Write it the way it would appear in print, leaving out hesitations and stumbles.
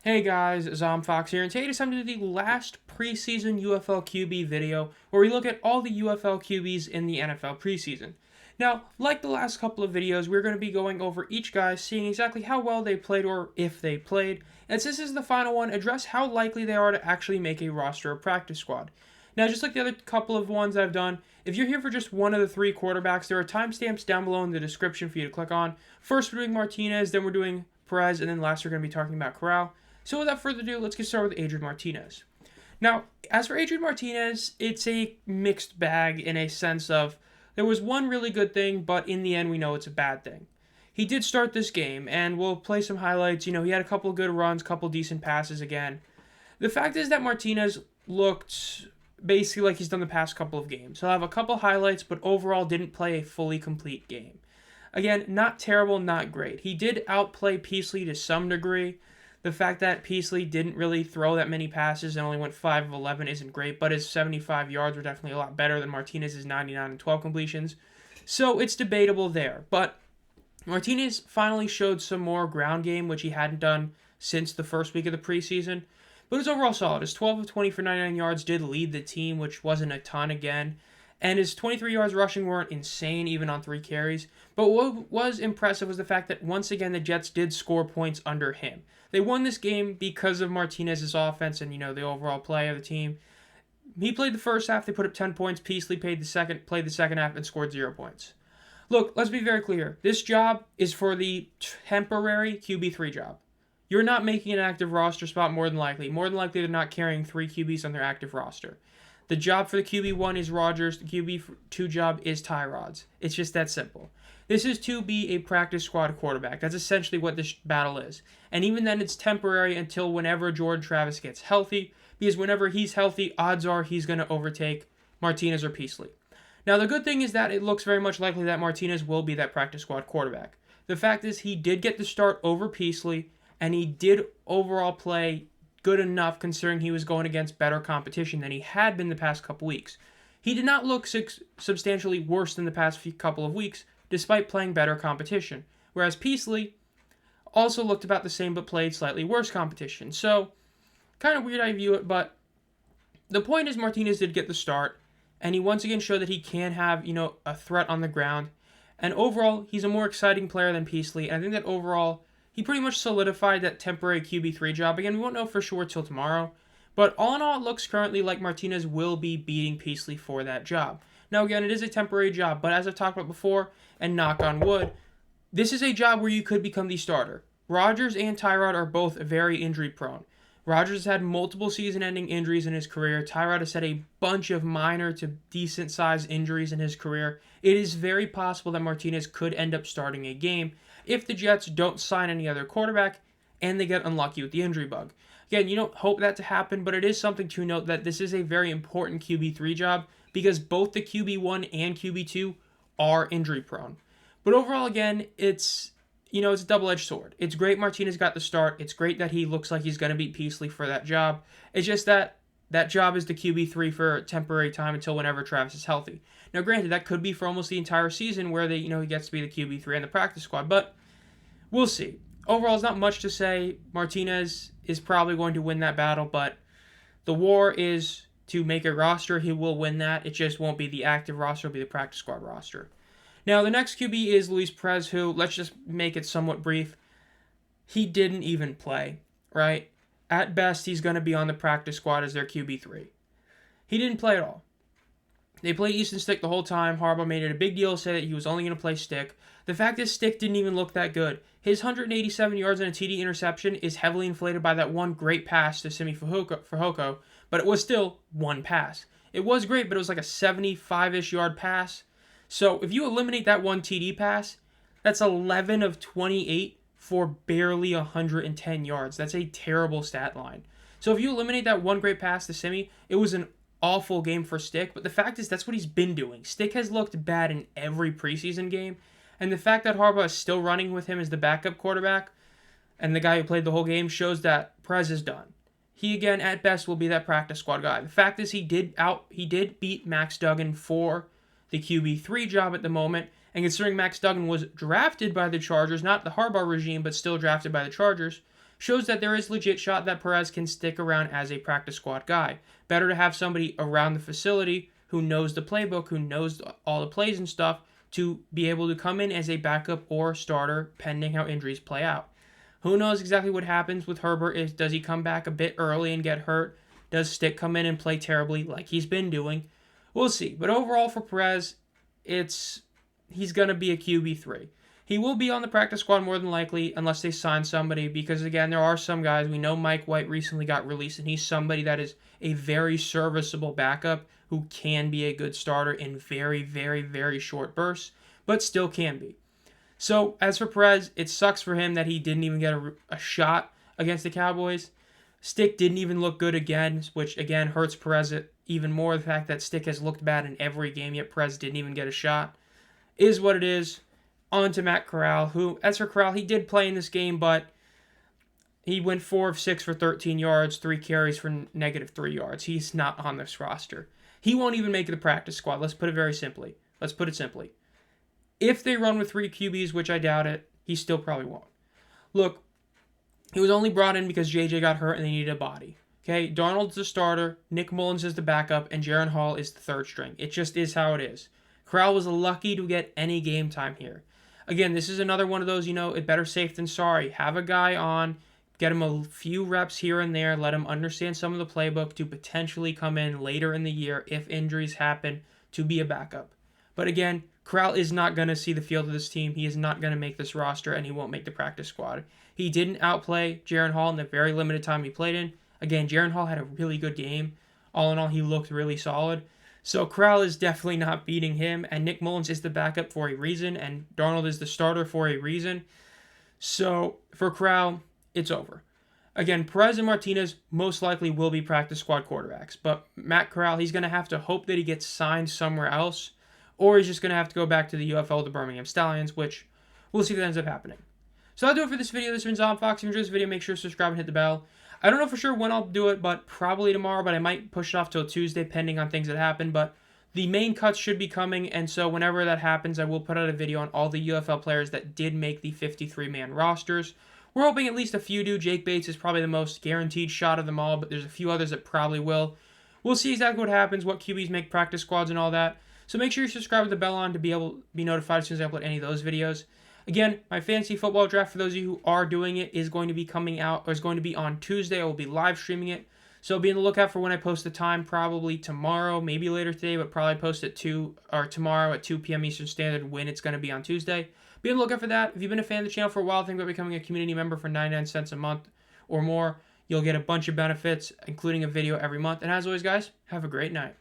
Hey guys, Zomfox here, and today it's time to do the last preseason UFL QB video, where we look at all the UFL QBs in the NFL preseason. Now, like the last couple of videos, we're going to be going over each guy, seeing exactly how well they played or if they played, and since this is the final one, address how likely they are to actually make a roster or practice squad. Now, just like the other couple of ones I've done, if you're here for just one of the three quarterbacks, there are timestamps down below in the description for you to click on. First, we're doing Martinez, then we're doing Perez, and then last we're going to be talking about Corral. So without further ado, let's get started with Adrian Martinez. Now, as for Adrian Martinez, it's a mixed bag in a sense of there was one really good thing, but in the end, we know it's a bad thing. He did start this game, and we'll play some highlights. He had a couple of good runs, couple decent passes again. The fact is that Martinez looked basically like he's done the past couple of games. He'll have a couple highlights, but overall didn't play a fully complete game. Again, not terrible, not great. He did outplay Peasley to some degree. The fact that Peasley didn't really throw that many passes and only went 5 of 11 isn't great, but his 75 yards were definitely a lot better than Martinez's 99 and 12 completions. So it's debatable there. But Martinez finally showed some more ground game, which he hadn't done since the first week of the preseason. But it was overall solid. His 12 of 20 for 99 yards did lead the team, which wasn't a ton again. And his 23 yards rushing weren't insane, even on 3 carries. But what was impressive was the fact that once again the Jets did score points under him. They won this game because of Martinez's offense and, the overall play of the team. He played the first half, they put up 10 points. Peasley played the second half and scored 0 points. Look, let's be very clear. This job is for the temporary QB3 job. You're not making an active roster spot more than likely. More than likely, they're not carrying 3 QBs on their active roster. The job for the QB1 is Rodgers. The QB2 job is Tyrod's. It's just that simple. This is to be a practice squad quarterback. That's essentially what this battle is. And even then, it's temporary until whenever Jordan Travis gets healthy, because whenever he's healthy, odds are he's going to overtake Martinez or Peasley. Now, the good thing is that it looks very much likely that Martinez will be that practice squad quarterback. The fact is he did get the start over Peasley, and he did overall play good enough considering he was going against better competition than he had been the past couple weeks. He did not look substantially worse than the past couple of weeks, despite playing better competition, whereas Peasley also looked about the same but played slightly worse competition. So, kind of weird I view it, but the point is Martinez did get the start, and he once again showed that he can have, a threat on the ground. And overall, he's a more exciting player than Peasley, and I think that overall, he pretty much solidified that temporary QB3 job. Again, we won't know for sure till tomorrow, but all in all, it looks currently like Martinez will be beating Peasley for that job. Now, again, it is a temporary job, but as I've talked about before, and knock on wood, this is a job where you could become the starter. Rodgers and Tyrod are both very injury-prone. Rodgers has had multiple season-ending injuries in his career. Tyrod has had a bunch of minor to decent-sized injuries in his career. It is very possible that Martinez could end up starting a game if the Jets don't sign any other quarterback and they get unlucky with the injury bug. Again, you don't hope that to happen, but it is something to note that this is a very important QB3 job because both the QB1 and QB2 are injury prone. But overall, again, it's a double-edged sword. It's great Martinez got the start. It's great that he looks like he's going to beat Peasley for that job. It's just that job is the QB3 for a temporary time until whenever Travis is healthy. Now, granted, that could be for almost the entire season where he gets to be the QB3 in the practice squad, but we'll see. Overall, there's not much to say. Martinez is probably going to win that battle, but the war is to make a roster. He will win that. It just won't be the active roster. It'll be the practice squad roster. Now, the next QB is Luis Perez, who, let's just make it somewhat brief, he didn't even play, right? At best, he's going to be on the practice squad as their QB3. He didn't play at all. They played Easton Stick the whole time. Harbaugh made it a big deal to say that he was only going to play Stick. The fact is, Stick didn't even look that good. His 187 yards and a TD interception is heavily inflated by that one great pass to Simi Fehoko, but it was still one pass. It was great, but it was like a 75-ish yard pass. So if you eliminate that one TD pass, that's 11 of 28 for barely 110 yards. That's a terrible stat line. So if you eliminate that one great pass to Simi, it was an awful game for Stick, but the fact is that's what he's been doing. Stick has looked bad in every preseason game, and the fact that Harbaugh is still running with him as the backup quarterback and the guy who played the whole game shows that Perez is done. He, again, at best, will be that practice squad guy. The fact is he did beat Max Duggan for the QB3 job at the moment, and considering Max Duggan was drafted by the Chargers, not the Harbaugh regime, but still drafted by the Chargers, shows that there is legit shot that Perez can stick around as a practice squad guy. Better to have somebody around the facility who knows the playbook, who knows all the plays and stuff, to be able to come in as a backup or starter pending how injuries play out. Who knows exactly what happens with Herbert? Does he come back a bit early and get hurt? Does Stick come in and play terribly like he's been doing? We'll see. But overall for Perez, he's going to be a QB3. He will be on the practice squad more than likely unless they sign somebody because, again, there are some guys. We know Mike White recently got released, and he's somebody that is a very serviceable backup who can be a good starter in very, very, very short bursts, but still can be. So, as for Perez, it sucks for him that he didn't even get a shot against the Cowboys. Stick didn't even look good again, which, again, hurts Perez even more. The fact that Stick has looked bad in every game, yet Perez didn't even get a shot. Is what it is. On to Matt Corral, who, as for Corral, he did play in this game, but he went 4 of 6 for 13 yards, 3 carries for -3 yards. He's not on this roster. He won't even make the practice squad. Let's put it simply. If they run with 3 QBs, which I doubt it, he still probably won't. Look, he was only brought in because JJ got hurt and they needed a body. Okay, Darnold's the starter, Nick Mullins is the backup, and Jaren Hall is the third string. It just is how it is. Corral was lucky to get any game time here. Again, this is another one of those, it better safe than sorry. Have a guy on, get him a few reps here and there, let him understand some of the playbook to potentially come in later in the year if injuries happen to be a backup. But again, Corral is not going to see the field of this team. He is not going to make this roster, and he won't make the practice squad. He didn't outplay Jaren Hall in the very limited time he played in. Again, Jaren Hall had a really good game. All in all, he looked really solid. So Corral is definitely not beating him, and Nick Mullins is the backup for a reason, and Darnold is the starter for a reason. So for Corral, it's over. Again, Perez and Martinez most likely will be practice squad quarterbacks, but Matt Corral, he's going to have to hope that he gets signed somewhere else, or he's just going to have to go back to the UFL, the Birmingham Stallions, which we'll see if that ends up happening. So that'll do it for this video. This has been ZomFox. If you enjoyed this video, make sure to subscribe and hit the bell. I don't know for sure when I'll do it, but probably tomorrow, but I might push it off till Tuesday, pending on things that happen, but the main cuts should be coming, and so whenever that happens, I will put out a video on all the UFL players that did make the 53-man rosters. We're hoping at least a few do. Jake Bates is probably the most guaranteed shot of them all, but there's a few others that probably will. We'll see exactly what happens, what QBs make practice squads and all that. So make sure you subscribe with the bell on to be able to be notified as soon as I upload any of those videos. Again, my fantasy football draft, for those of you who are doing it, is going to be coming out, or is going to be on Tuesday. I will be live streaming it. So be on the lookout for when I post the time, probably tomorrow, maybe later today, but probably post it tomorrow at 2 p.m. Eastern Standard when it's going to be on Tuesday. Be on the lookout for that. If you've been a fan of the channel for a while, think about becoming a community member for 99 cents a month or more. You'll get a bunch of benefits, including a video every month. And as always, guys, have a great night.